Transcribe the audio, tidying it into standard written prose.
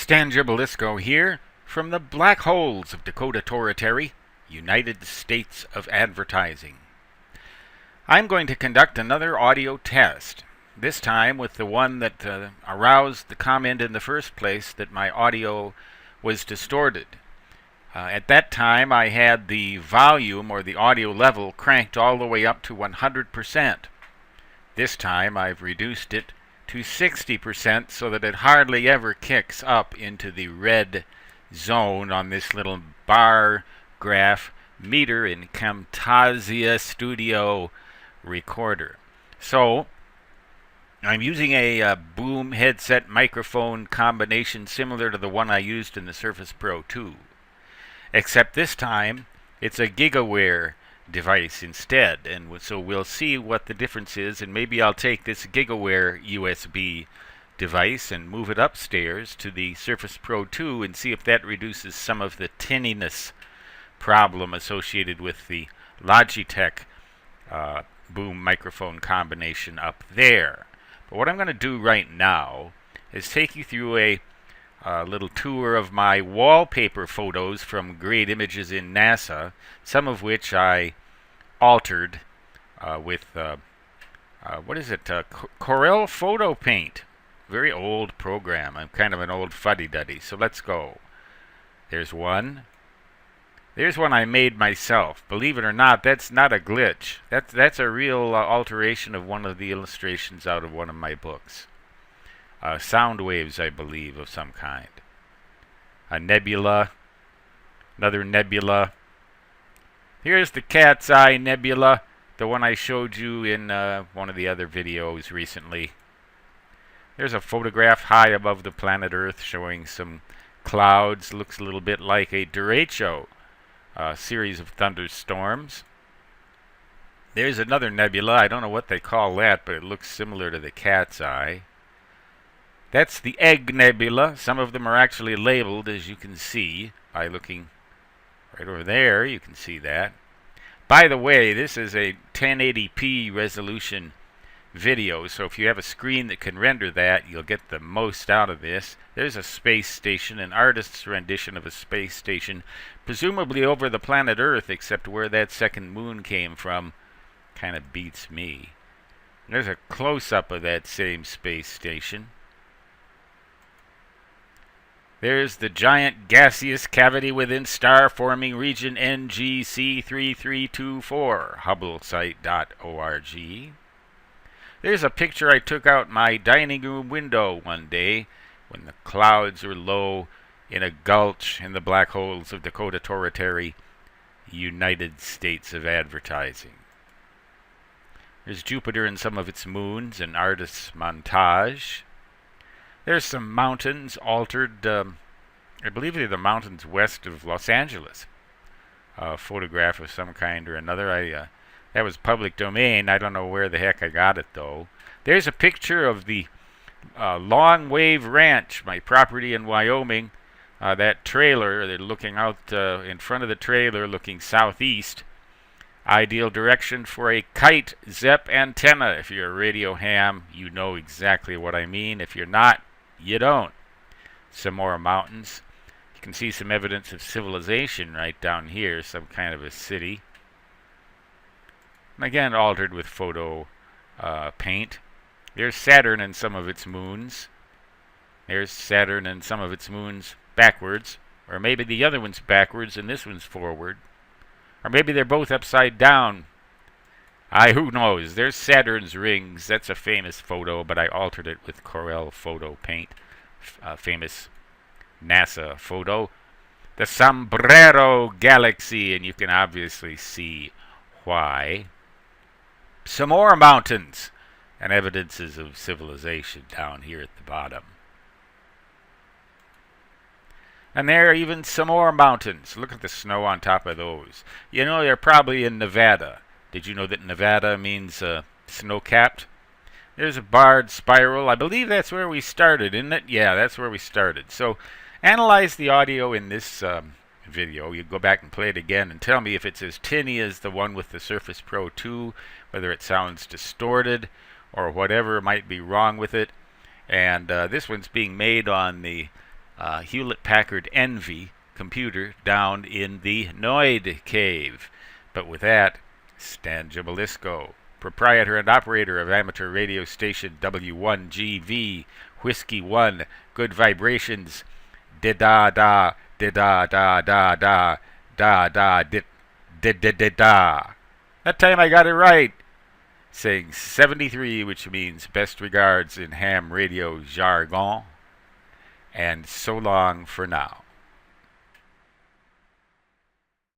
Stan Gibelisco here from the black holes of Dakota Territory, United States of Advertising. I'm going to conduct another audio test, this time with the one that aroused the comment in the first place that my audio was distorted. At that time I had the volume or the audio level cranked all the way up to 100%. This time I've reduced it to 60% so that it hardly ever kicks up into the red zone on this little bar graph meter in Camtasia Studio recorder. So I'm using a boom headset microphone combination similar to the one I used in the Surface Pro 2, except this time it's a Gigaware device instead, and so we'll see what the difference is, and maybe I'll take this Gigaware USB device and move it upstairs to the Surface Pro 2 and see if that reduces some of the tinniness problem associated with the Logitech boom microphone combination up there. But what I'm going to do right now is take you through a little tour of my wallpaper photos from Great Images in NASA, some of which I altered with, what is it, Corel Photo Paint. Very old program. I'm kind of an old fuddy-duddy, so let's go. There's one. There's one I made myself. Believe it or not, that's not a glitch. That's a real alteration of one of the illustrations out of one of my books. Sound waves, I believe, of some kind. A nebula. Another nebula. Here's the Cat's Eye Nebula, the one I showed you in one of the other videos recently. There's a photograph high above the planet Earth showing some clouds. Looks a little bit like a derecho, series of thunderstorms. There's another nebula. I don't know what they call that, but it looks similar to the Cat's Eye. That's the Egg Nebula. Some of them are actually labeled, as you can see, by looking right over there. You can see that. By the way, this is a 1080p resolution video, so if you have a screen that can render that, you'll get the most out of this. There's a space station, an artist's rendition of a space station, presumably over the planet Earth, except where that second moon came from kind of beats me. There's a close-up of that same space station. There's the giant gaseous cavity within star-forming region NGC 3324, hubblesite.org. There's a picture I took out my dining room window one day when the clouds were low in a gulch in the black holes of Dakota Territory, United States of Advertising. There's Jupiter and some of its moons, an artist's montage. There's some mountains altered, I believe they're the mountains west of Los Angeles. A photograph of some kind or another. That was public domain. I don't know where the heck I got it, though. There's a picture of the Long Wave Ranch, my property in Wyoming. That trailer, they're looking out in front of the trailer, looking southeast. Ideal direction for a kite ZEP antenna. If you're a radio ham, you know exactly what I mean. If you're not, you don't. Some more mountains. You can see some evidence of civilization right down here, some kind of a city. And again, altered with photo paint. There's Saturn and some of its moons. There's Saturn and some of its moons backwards. Or maybe the other one's backwards and this one's forward. Or maybe they're both upside down. Who knows? There's Saturn's rings. That's a famous photo, but I altered it with Corel Photo Paint. Famous NASA photo. The Sombrero Galaxy, and you can obviously see why. Some more mountains and evidences of civilization down here at the bottom. And there are even some more mountains. Look at the snow on top of those. You know, they're probably in Nevada. Did you know that Nevada means snow-capped? There's a barred spiral. I believe that's where we started, isn't it? Yeah, that's where we started. So analyze the audio in this video. You go back and play it again and tell me if it's as tinny as the one with the Surface Pro 2, whether it sounds distorted or whatever might be wrong with it. And this one's being made on the Hewlett-Packard Envy computer down in the Noid Cave. But with that, Stan Jabalisco, proprietor and operator of amateur radio station W1GV, Whiskey 1, Good Vibrations, da-da-da, da-da-da-da-da, da-da, da-da-da-da. That time I got it right. Saying 73, which means best regards in ham radio jargon. And so long for now.